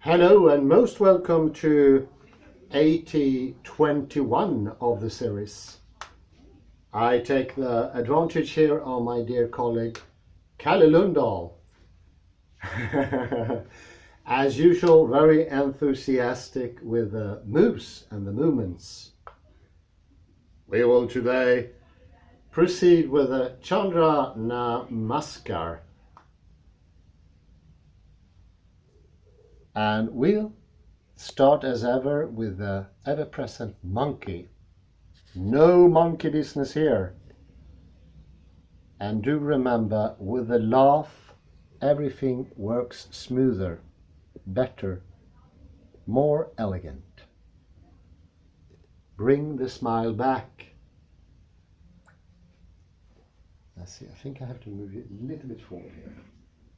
Hello and most welcome to 8021 of the series. I take the advantage here of my dear colleague Kalle Lundahl. As usual, very enthusiastic with the moves and the movements. We will today proceed with the Chandra Namaskar. And we'll start as ever with the ever-present monkey. No monkey business here. And do remember, with the laugh, everything works smoother, better, more elegant. Bring the smile back. Let's see, I think I have to move you a little bit forward here,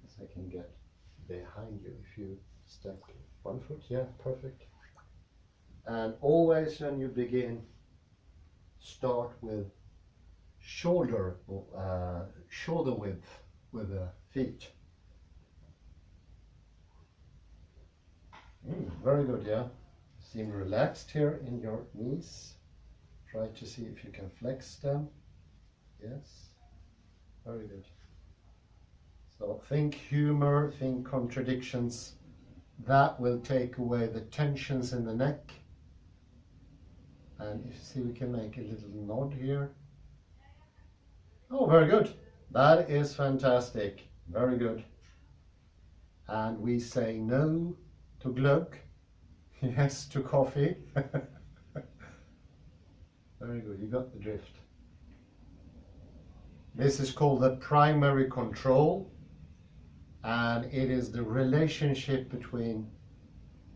so I can get behind you. If you step 1 foot, yeah, perfect. And always when you begin, start with shoulder width with the feet. Very good, yeah. Seem relaxed here in your knees. Try to see if you can flex them. Yes, very good. So think humor, think contradictions. That will take away the tensions in the neck. And if you see, we can make a little nod here. Oh, very good. That is fantastic. Very good. And we say no to glögg, yes to coffee. Very good, you got the drift. This is called the primary control, and it is the relationship between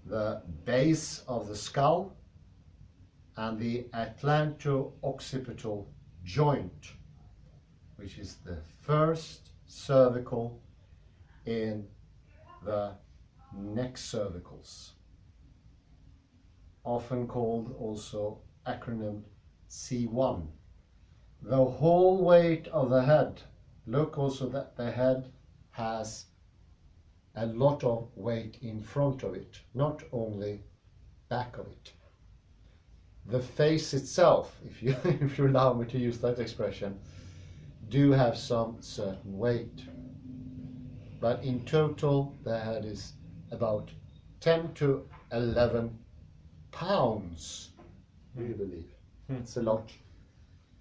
the base of the skull and the atlanto-occipital joint, which is the first cervical in the neck cervicals, often called also acronym C1. The whole weight of the head, look also that the head has a lot of weight in front of it, not only back of it. The face itself, if you allow me to use that expression, do have some certain weight. But in total, the head is about 10 to 11 pounds, do you believe? It's a lot.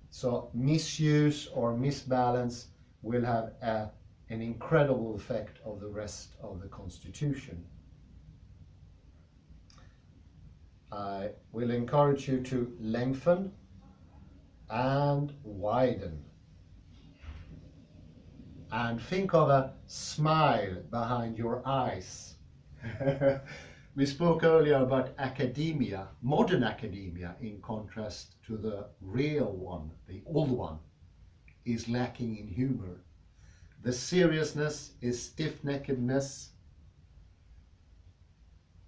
So misuse or misbalance will have an incredible effect of the rest of the constitution. I will encourage you to lengthen and widen. And think of a smile behind your eyes. We spoke earlier about academia, modern academia, in contrast to the real one, the old one, is lacking in humor. The seriousness is stiff-neckedness.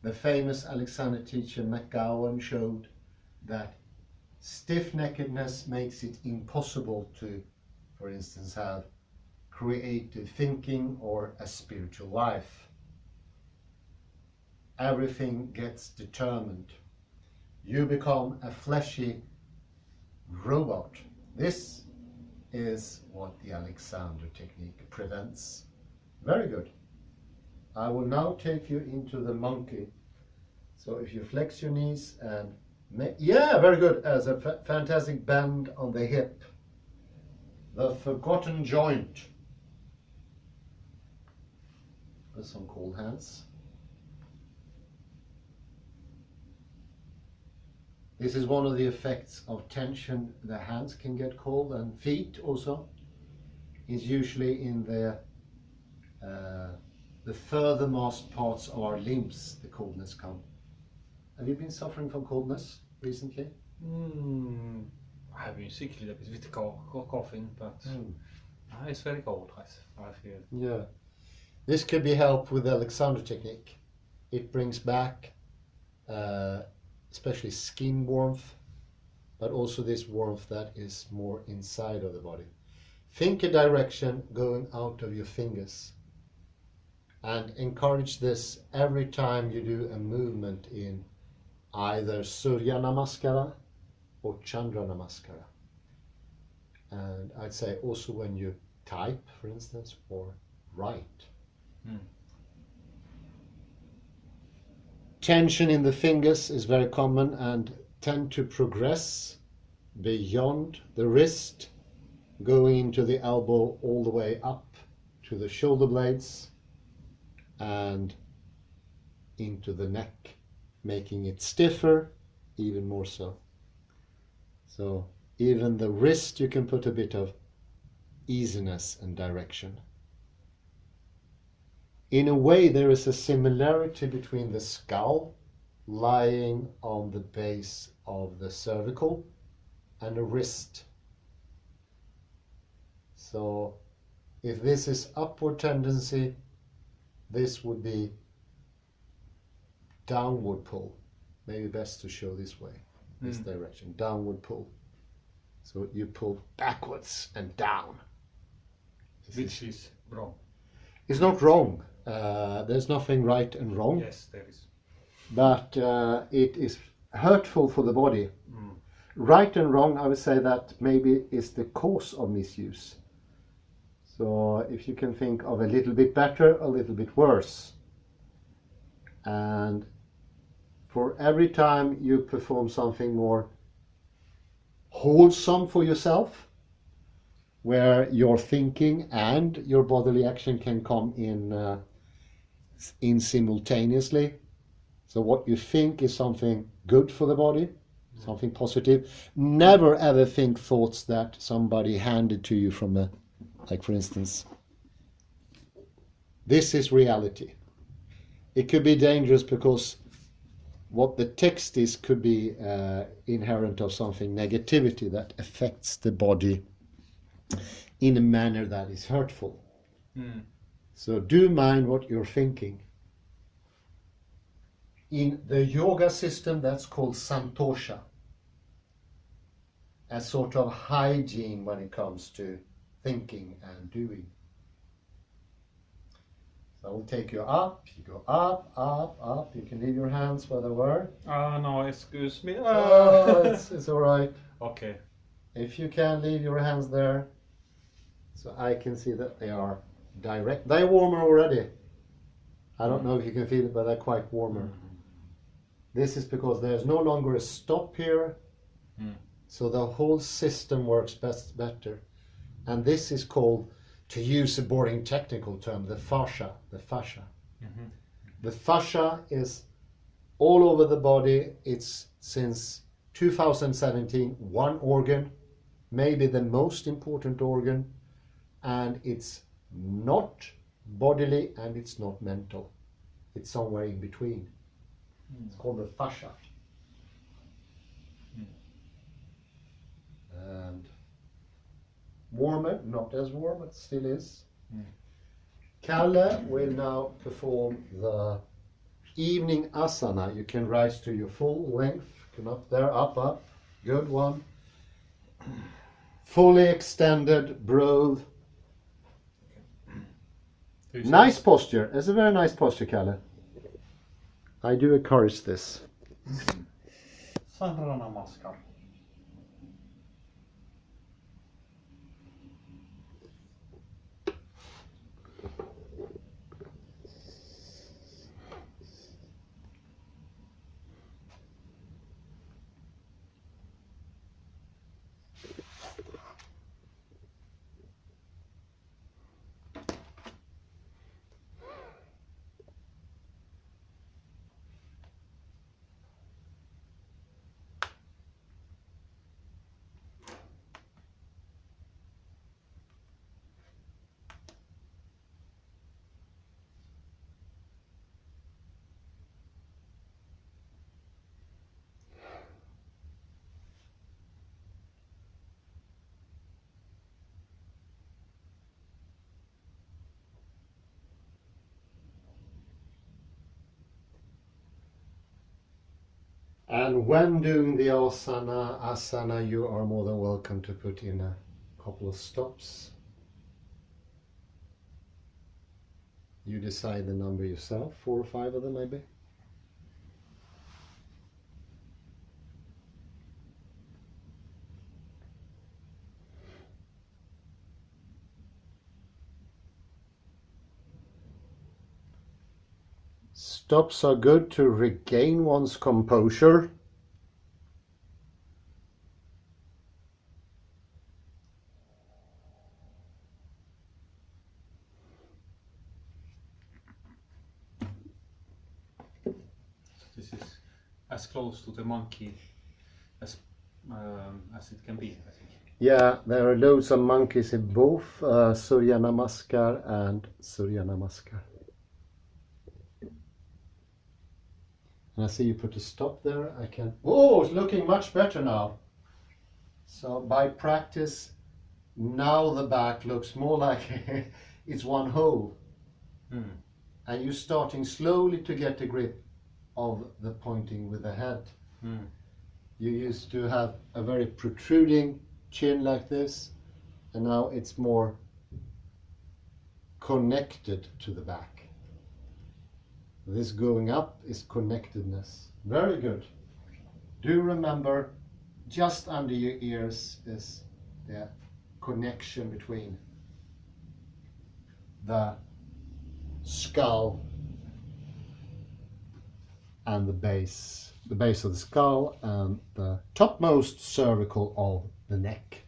The famous Alexander teacher McGowan showed that stiff-neckedness makes it impossible to, for instance, have creative thinking or a spiritual life. Everything gets determined. You become a fleshy robot. This is what the Alexander technique prevents. Very good. I will now take you into the monkey. So if you flex your knees and yeah, very good, as a fantastic bend on the hip. The forgotten joint. With some cold hands. This is one of the effects of tension. The hands can get cold, and feet also. Is usually in the furthermost parts of our limbs the coldness comes. Have you been suffering from coldness recently? I have been sick a little bit with coughing, but it's very cold, I feel. Yeah. This could be helped with the Alexander technique. It brings back especially skin warmth, but also this warmth that is more inside of the body. Think a direction going out of your fingers. And encourage this every time you do a movement in either Surya Namaskara or Chandra Namaskara. And I'd say also when you type, for instance, or write. Tension in the fingers is very common and tend to progress beyond the wrist, going into the elbow all the way up to the shoulder blades and into the neck, making it stiffer, even more so. So even the wrist you can put a bit of easiness and direction. In a way, there is a similarity between the skull lying on the base of the cervical and the wrist. So if this is upward tendency, this would be downward pull. Maybe best to show this way, this direction, downward pull. So you pull backwards and down. Which is wrong. It's not wrong. There's nothing right and wrong. Yes, there is. But it is hurtful for the body. Right and wrong, I would say that maybe is the cause of misuse. So if you can think of a little bit better, a little bit worse. And for every time you perform something more wholesome for yourself, where your thinking and your bodily action can come in simultaneously. So what you think is something good for the body, something positive. Never ever think thoughts that somebody handed to you from a, like for instance, this is reality. It could be dangerous because what the text is could be inherent of something negativity that affects the body in a manner that is hurtful. So do mind what you're thinking. In the yoga system, that's called santosha, a sort of hygiene when it comes to thinking and doing. So I will take you up, you go up, up, up. You can leave your hands where they were. No, excuse me. Oh, it's all right. Okay. If you can, leave your hands there. So I can see that they are direct. They're warmer already. I don't know if you can feel it, but they're quite warmer. This is because there's no longer a stop here. So the whole system works better. And this is called, to use a boring technical term, the fascia. The fascia. The fascia is all over the body. It's since 2017 one organ, maybe the most important organ, and it's not bodily and it's not mental. It's somewhere in between. It's called the fascia. And warmer, not as warm, but still is. Kalle will now perform the evening asana. You can rise to your full length. Come up there, up, up. Good one. Fully extended, broad. Nice posture. It's a very nice posture, Kalle. I do encourage this. Chandra Namaskar. And when doing the asana, you are more than welcome to put in a couple of stops. You decide the number yourself, 4 or 5 of them maybe. Stops are good to regain one's composure. This is as close to the monkey as it can be, I think. Yeah, there are loads of monkeys in both Surya Namaskar and Surya Namaskar. And I see you put a stop there. I can. Oh, it's looking much better now. So by practice, now the back looks more like it's one whole. And you're starting slowly to get a grip of the pointing with the head. You used to have a very protruding chin like this, and now it's more connected to the back. This going up is connectedness. Very good. Do remember, just under your ears is the connection between the skull and the base of the skull and the topmost cervical of the neck.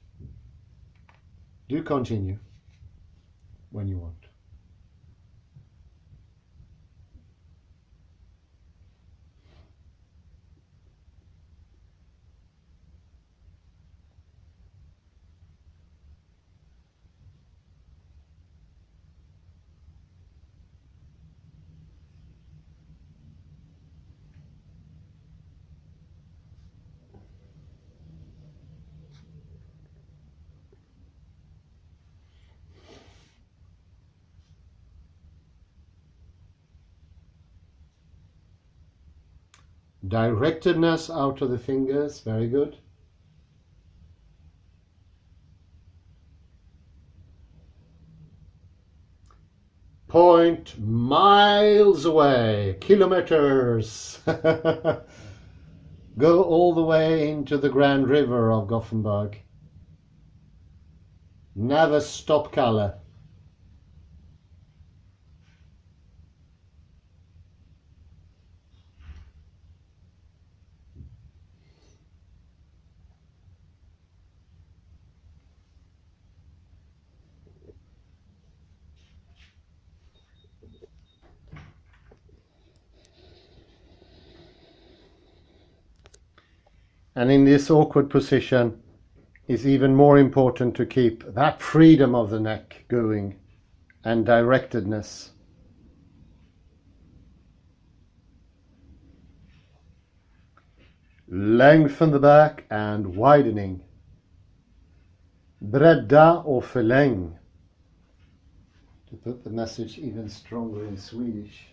Do continue when you want. Directedness out of the fingers, very good. Point miles away, kilometers. Go all the way into the Grand River of Gothenburg. Never stop color. And in this awkward position, it's even more important to keep that freedom of the neck going and directedness. Lengthen the back and widening. Bredda och förläng. To put the message even stronger in Swedish.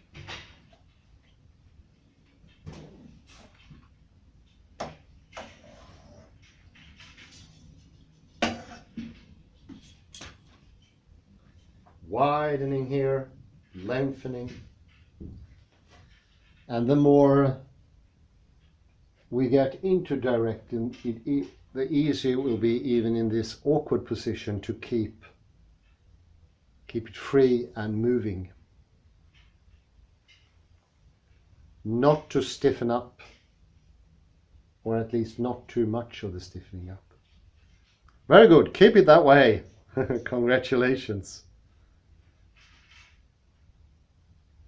Widening here, lengthening. And the more we get into directing, the easier it will be even in this awkward position to keep it free and moving. Not to stiffen up, or at least not too much of the stiffening up. Very good, keep it that way. Congratulations.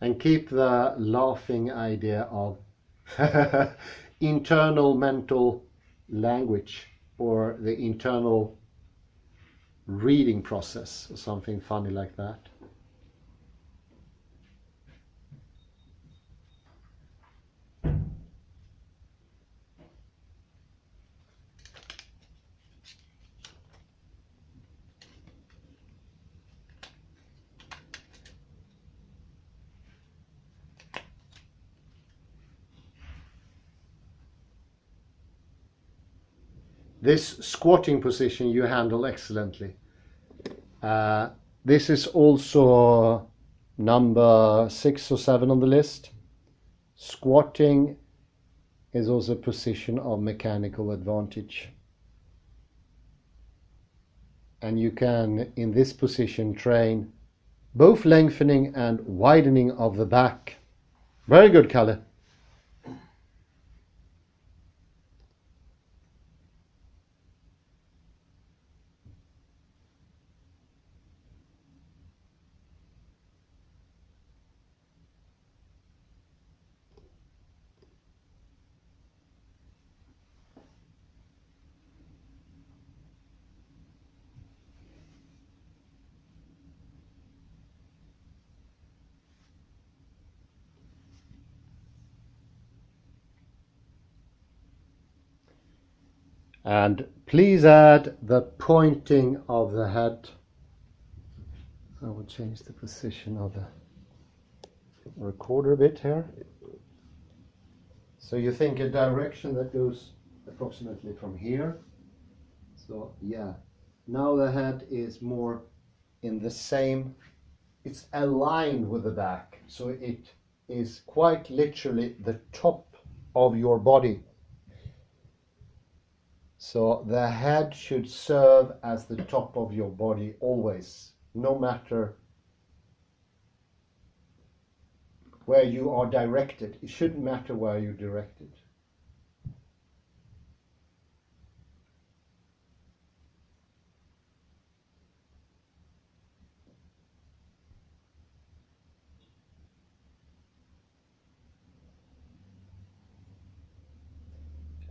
And keep the laughing idea of internal mental language, or the internal reading process, or something funny like that. This squatting position you handle excellently. This is also number 6 or 7 on the list. Squatting is also a position of mechanical advantage. And you can, in this position, train both lengthening and widening of the back. Very good, Kalle. And please add the pointing of the head. I will change the position of the recorder a bit here. So you think a direction that goes approximately from here. So yeah, now the head is more in the same, it's aligned with the back. So it is quite literally the top of your body. So the head should serve as the top of your body always, no matter where you are directed. It shouldn't matter where you're directed.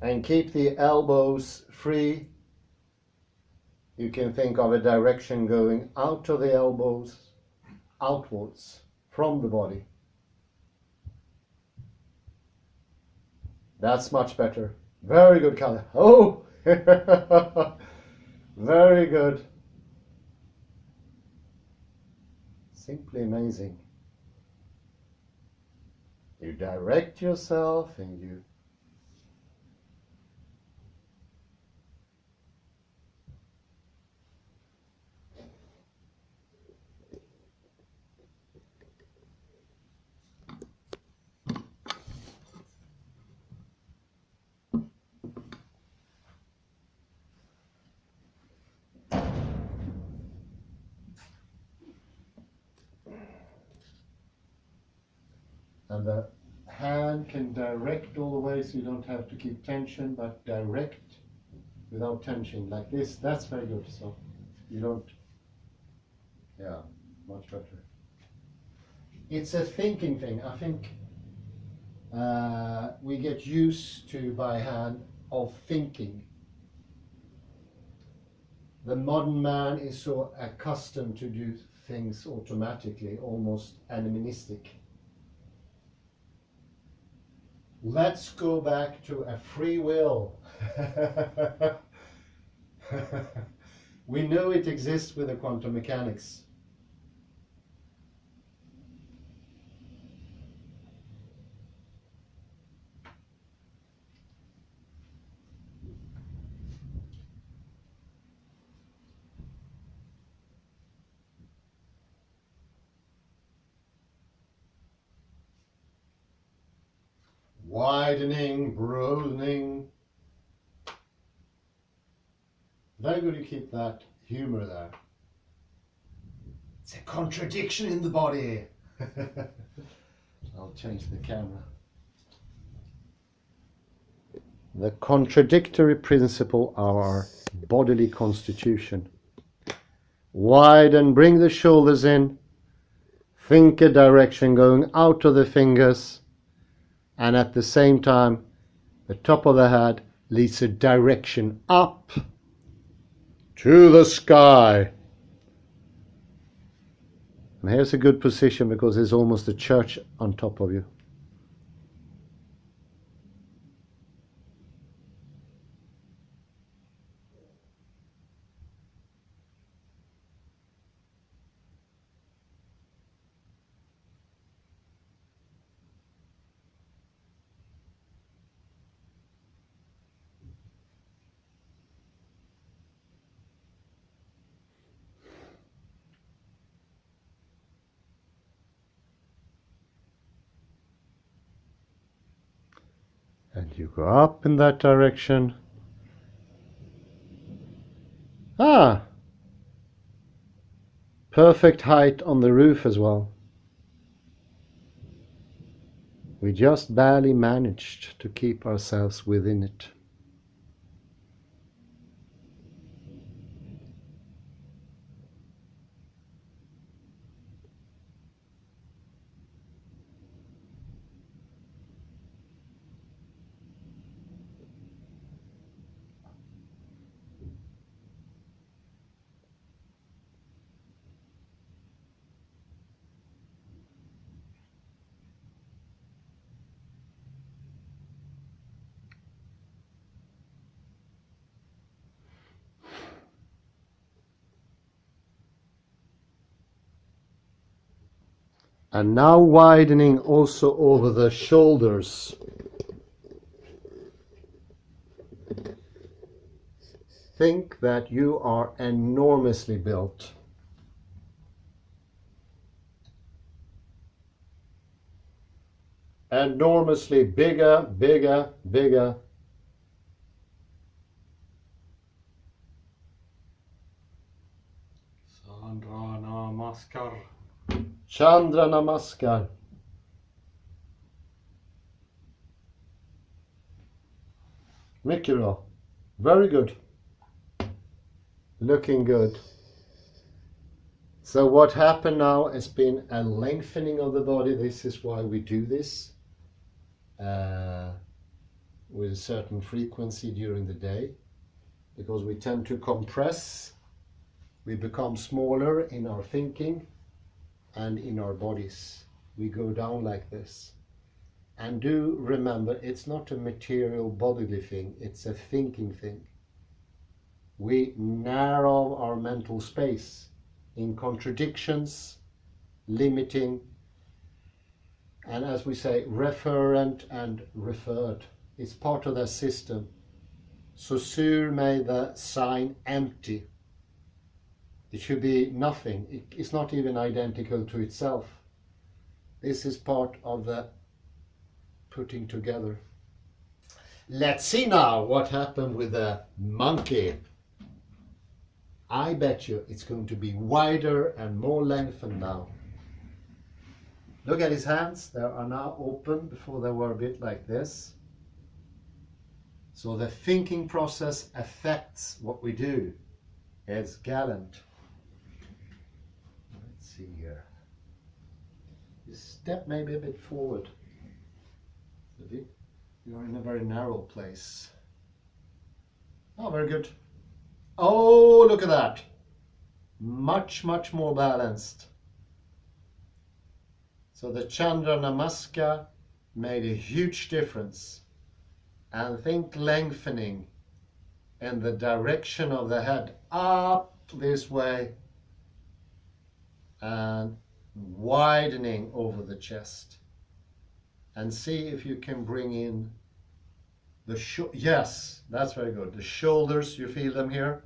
And keep the elbows free. You can think of a direction going out of the elbows, outwards from the body. That's much better. Very good, Kalle. Oh, very good. Simply amazing. You direct yourself and you and the hand can direct all the way, so you don't have to keep tension, but direct without tension like this. That's very good. So you don't, yeah, much better. It's a thinking thing. I think we get used to by hand of thinking. The modern man is so accustomed to do things automatically, almost animistic. Let's go back to a free will. We know it exists with the quantum mechanics. Widening, broadening. Very good to keep that humor there. It's a contradiction in the body. I'll change the camera. The contradictory principle of our bodily constitution. Widen, bring the shoulders in. Think a direction going out of the fingers. And at the same time, the top of the head leads a direction up to the sky. And here's a good position because there's almost a church on top of you. And you go up in that direction. Ah! Perfect height on the roof as well. We just barely managed to keep ourselves within it. And now widening also over the shoulders. Think that you are enormously built. Enormously bigger, bigger, bigger. Chandra Namaskar. Chandra Namaskar. Mycket bra. Very good. Looking good. So what happened now has been a lengthening of the body. This is why we do this with a certain frequency during the day, because we tend to compress. We become smaller in our thinking and in our bodies. We go down like this. And do remember, it's not a material bodily thing, it's a thinking thing. We narrow our mental space in contradictions, limiting, and as we say, referent and referred. It's part of their system. So sur made the sign empty. It should be nothing. It's not even identical to itself. This is part of the putting together. Let's see now what happened with the monkey. I bet you it's going to be wider and more lengthened now. Look at his hands. They are now open. Before they were a bit like this. So the thinking process affects what we do. It's gallant. Let's see here. You step maybe a bit forward. You're in a very narrow place. Oh, very good. Oh, look at that. Much, much more balanced. So the Chandra Namaskar made a huge difference. And think lengthening in the direction of the head up this way and widening over the chest. And see if you can bring in the yes, that's very good. The shoulders, you feel them here?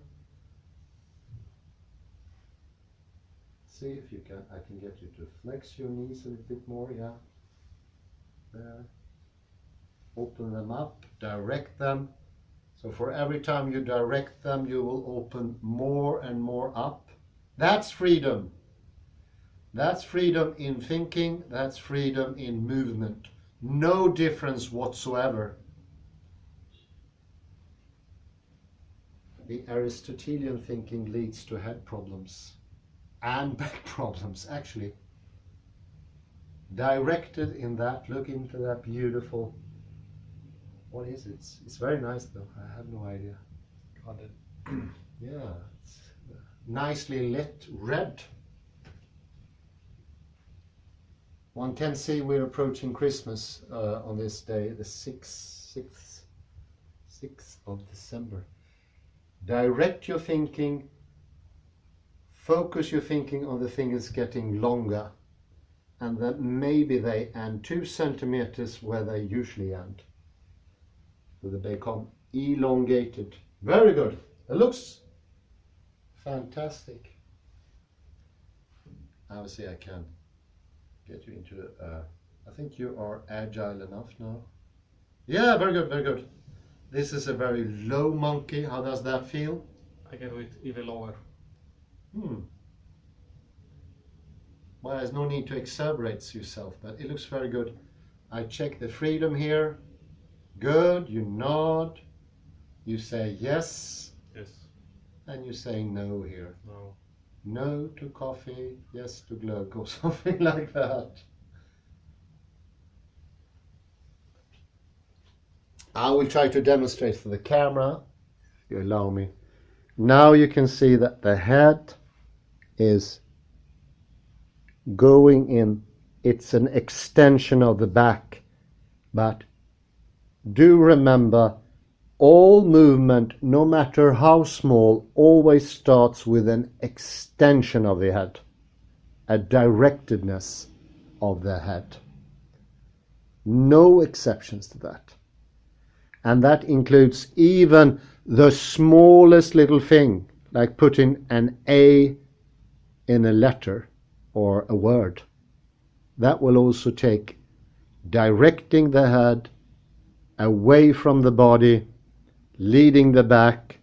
See if you can, I can get you to flex your knees a little bit more, yeah. There. Open them up, direct them. So for every time you direct them, you will open more and more up. That's freedom. That's freedom in thinking, that's freedom in movement. No difference whatsoever. The Aristotelian thinking leads to head problems and back problems, actually. Directed in that, look into that beautiful, what is it? It's very nice though, I have no idea. Yeah, it's nicely lit red. One can see we're approaching Christmas on this day, the 6th of December. Direct your thinking, focus your thinking on the thing that's getting longer, and that maybe they end 2 centimeters where they usually end. So that they become elongated. Very good. It looks fantastic. Obviously I can get you into I think you are agile enough now. Yeah, very good, very good. This is a very low monkey. How does that feel? I can do it even lower. Well, there's no need to exaggerate yourself, but it looks very good. I check the freedom here. Good, you nod. You say yes. Yes. And you say no here. No. No to coffee, yes to glögg, or something like that. I will try to demonstrate for the camera, if you allow me. Now you can see that the head is going in. It's an extension of the back, but do remember, all movement, no matter how small, always starts with an extension of the head, a directedness of the head. No exceptions to that. And that includes even the smallest little thing, like putting an A in a letter or a word. That will also take directing the head away from the body, leading the back.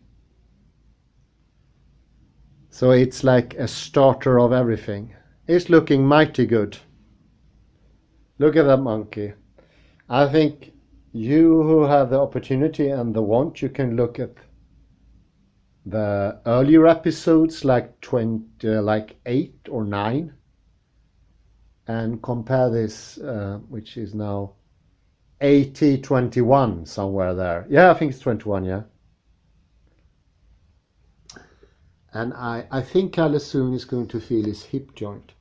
So it's like a starter of everything. It's looking mighty good. Look at that monkey. I think you who have the opportunity and the want, you can look at the earlier episodes like 8 or 9 and compare this, which is now 21 somewhere there. Yeah, I think it's 21, yeah. And I think Kalle soon is going to feel his hip joint.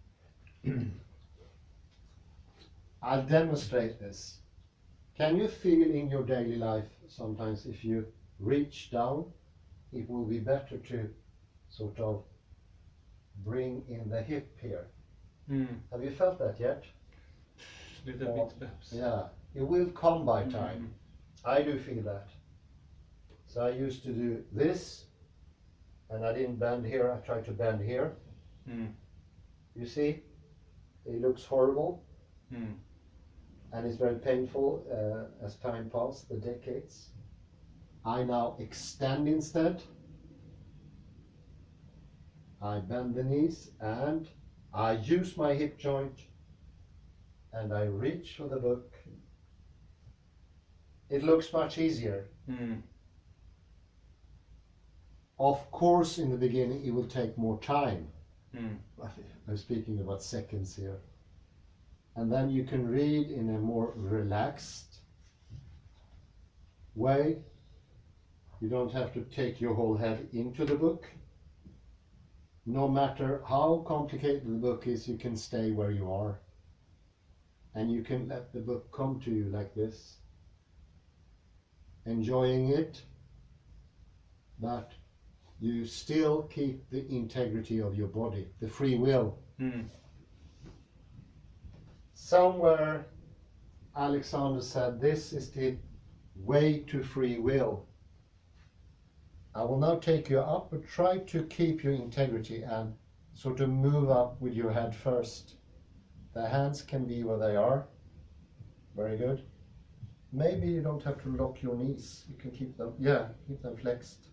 I'll demonstrate this. Can you feel in your daily life sometimes if you reach down, it will be better to sort of bring in the hip here. Have you felt that yet? Little bit perhaps. Yeah, it will come by time. I do feel that. So I used to do this, and I didn't bend here, I tried to bend here. You see, it looks horrible. And it's very painful as time passes, the decades. I now extend instead. I bend the knees and I use my hip joint and I reach for the book. It looks much easier. Of course, in the beginning it will take more time. I'm speaking about seconds here. And then you can read in a more relaxed way. You don't have to take your whole head into the book. No matter how complicated the book is, you can stay where you are. And you can let the book come to you like this. Enjoying it, but you still keep the integrity of your body, the free will. Somewhere Alexander said this is the way to free will. I will now take you up, but try to keep your integrity and sort of move up with your head first. The hands can be where they are. Very good. Maybe you don't have to lock your knees. You can keep them, keep them flexed.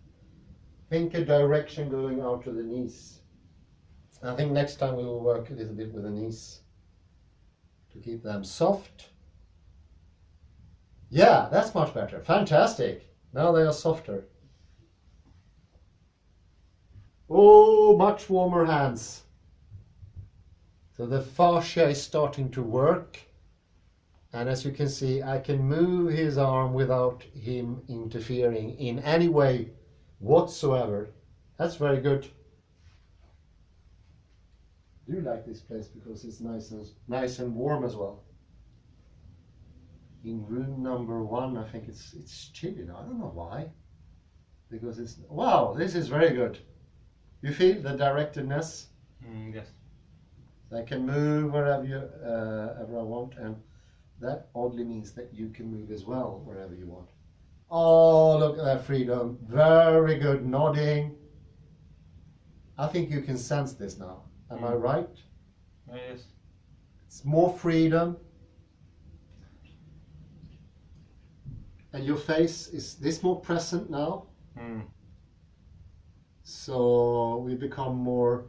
Think a direction going out to the knees. I think next time we will work a little bit with the knees to keep them soft. Yeah, that's much better. Fantastic. Now they are softer. Oh, much warmer hands. So the fascia is starting to work. And as you can see, I can move his arm without him interfering in any way whatsoever. That's very good. I do like this place because it's nice and warm as well. In room number 1, I think it's chilly now. I don't know why. Because it's, wow, this is very good. You feel the directedness? Yes. I can move wherever ever I want, and that oddly means that you can move as well wherever you want. Oh, look at that freedom. Very good nodding. I think you can sense this now. Am I right? Yes. It's more freedom. and your face is this more present now. So we become more,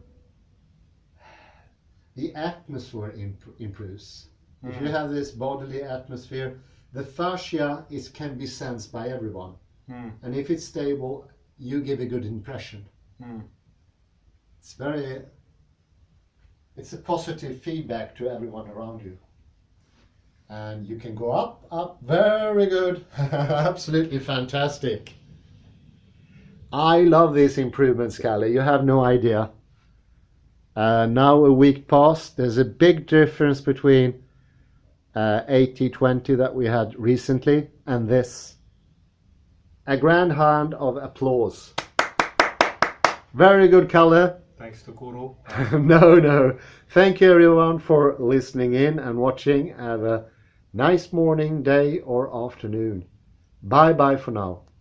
the atmosphere improves. If you have this bodily atmosphere, the fascia can be sensed by everyone. And if it's stable, you give a good impression. It's a positive feedback to everyone around you. And you can go up, very good. Absolutely fantastic. I love these improvements, Kalle. You have no idea. Now a week passed. There's a big difference between 80-20 that we had recently and this. A grand hand of applause. Very good, Kalle. Thanks to Kuro. No. Thank you everyone for listening in and watching. Have a nice morning, day or afternoon. Bye for now.